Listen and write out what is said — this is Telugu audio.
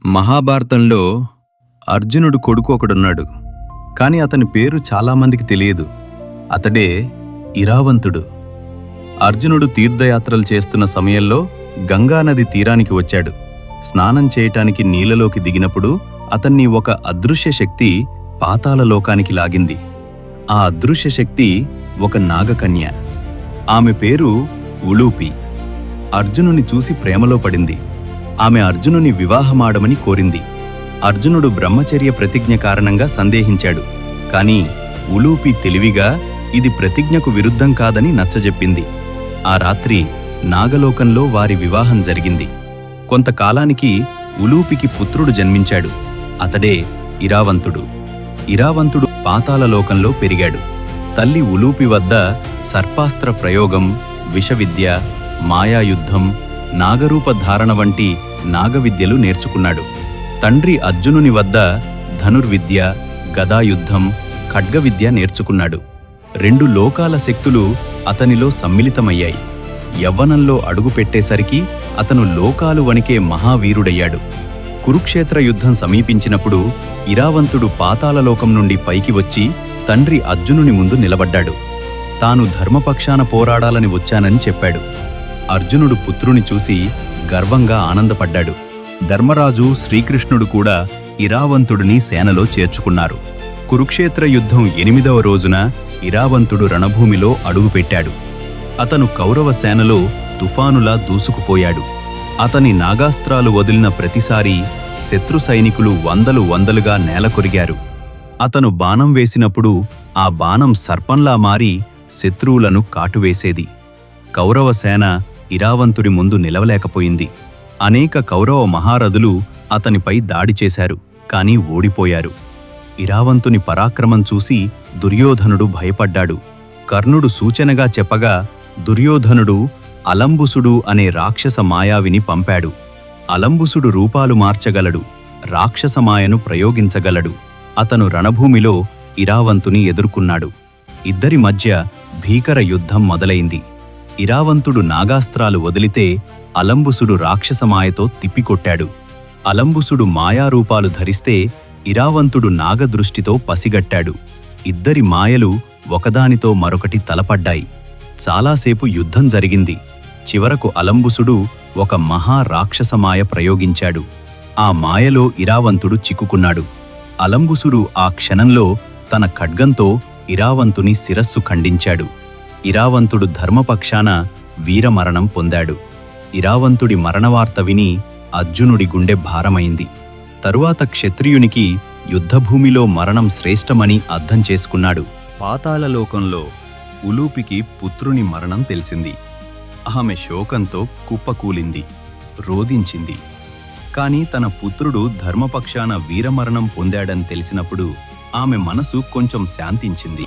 మహాభారతంలో అర్జునుడు కొడుకు ఒకడున్నాడు. కాని అతని పేరు చాలామందికి తెలియదు. అతడే ఇరావంతుడు. అర్జునుడు తీర్థయాత్రలు చేస్తున్న సమయంలో గంగానది తీరానికి వచ్చాడు. స్నానం చేయటానికి నీళ్లలోకి దిగినప్పుడు అతన్ని ఒక అదృశ్య శక్తి పాతాళలోకానికి లాగింది. ఆ అదృశ్య శక్తి ఒక నాగకన్య. ఆమె పేరు ఉలూపి. అర్జునుని చూసి ప్రేమలో పడింది. ఆమె అర్జునుని వివాహమాడమని కోరింది. అర్జునుడు బ్రహ్మచర్య ప్రతిజ్ఞ కారణంగా సందేహించాడు. కాని ఉలూపి తెలివిగా ఇది ప్రతిజ్ఞకు విరుద్ధం కాదని నచ్చజెప్పింది. ఆ రాత్రి నాగలోకంలో వారి వివాహం జరిగింది. కొంతకాలానికి ఉలూపికి పుత్రుడు జన్మించాడు. అతడే ఇరావంతుడు. ఇరావంతుడు పాతాళలోకంలో పెరిగాడు. తల్లి ఉలూపి వద్ద సర్పాస్త్ర ప్రయోగం, విషవిద్య, మాయాయుద్ధం, నాగరూప ధారణ వంటి నాగవిద్యలు నేర్చుకున్నాడు. తండ్రి అర్జునుని వద్ద ధనుర్విద్య, గదాయుద్ధం, ఖడ్గవిద్య నేర్చుకున్నాడు. రెండు లోకాల శక్తులు అతనిలో సమ్మిళితమయ్యాయి. యవ్వనంలో అడుగుపెట్టేసరికి అతను లోకాలు వణికే మహావీరుడయ్యాడు. కురుక్షేత్ర యుద్ధం సమీపించినప్పుడు ఇరావంతుడు పాతాళలోకం నుండి పైకి వచ్చి తండ్రి అర్జునుని ముందు నిలబడ్డాడు. తాను ధర్మపక్షాన పోరాడాలని వచ్చానని చెప్పాడు. అర్జునుడు పుత్రుని చూసి గర్వంగా ఆనందపడ్డాడు. ధర్మరాజు, శ్రీకృష్ణుడు కూడా ఇరావంతుడిని సేనలో చేర్చుకున్నారు. కురుక్షేత్ర యుద్ధం 8వ రోజున ఇరావంతుడు రణభూమిలో అడుగుపెట్టాడు. అతను కౌరవ సేనలో తుఫానులా దూసుకుపోయాడు. అతని నాగాస్త్రాలు వదిలిన ప్రతిసారీ శత్రు సైనికులు వందలుగా నేలకొరిగారు. అతను బాణం వేసినప్పుడు ఆ బాణం సర్పంలా మారి శత్రువులను కాటువేసేది. కౌరవ సేన ఇరావంతుడి ముందు నిలవలేకపోయింది. అనేక కౌరవ మహారథులు అతనిపై దాడి చేశారు, కాని ఓడిపోయారు. ఇరావంతుని పరాక్రమం చూసి దుర్యోధనుడు భయపడ్డాడు. కర్ణుడు సూచనగా చెప్పగా దుర్యోధనుడు అలంబుసుడు అనే రాక్షస మాయావిని పంపాడు. అలంబుసుడు రూపాలు మార్చగలడు, రాక్షస మాయను ప్రయోగించగలడు. అతను రణభూమిలో ఇరావంతుని ఎదుర్కొన్నాడు. ఇద్దరి మధ్య భీకర యుద్ధం మొదలైంది. ఇరావంతుడు నాగాస్త్రాలు వదిలితే అలంబుసుడు రాక్షసమాయతో తిప్పికొట్టాడు. అలంబుసుడు మాయారూపాలు ధరిస్తే ఇరావంతుడు నాగదృష్టితో పసిగట్టాడు. ఇద్దరి మాయలు ఒకదానితో మరొకటి తలపడ్డాయి. చాలాసేపు యుద్ధం జరిగింది. చివరకు అలంబుసుడు ఒక మహారాక్షసమాయ ప్రయోగించాడు. ఆ మాయలో ఇరావంతుడు చిక్కుకున్నాడు. అలంబుసుడు ఆ క్షణంలో తన ఖడ్గంతో ఇరావంతుని శిరస్సు ఖండించాడు. ఇరావంతుడు ధర్మపక్షాన వీరమరణం పొందాడు. ఇరావంతుడి మరణవార్త విని అర్జునుడి గుండె భారమైంది. తరువాత క్షత్రియునికి యుద్ధభూమిలో మరణం శ్రేష్టమని అర్థం చేసుకున్నాడు. పాతాళలోకంలో ఉలూపికి పుత్రుని మరణం తెలిసింది. ఆమె శోకంతో కుప్పకూలింది, రోదించింది. కాని తన పుత్రుడు ధర్మపక్షాన వీరమరణం పొందాడని తెలిసినప్పుడు ఆమె మనసు కొంచెం శాంతించింది.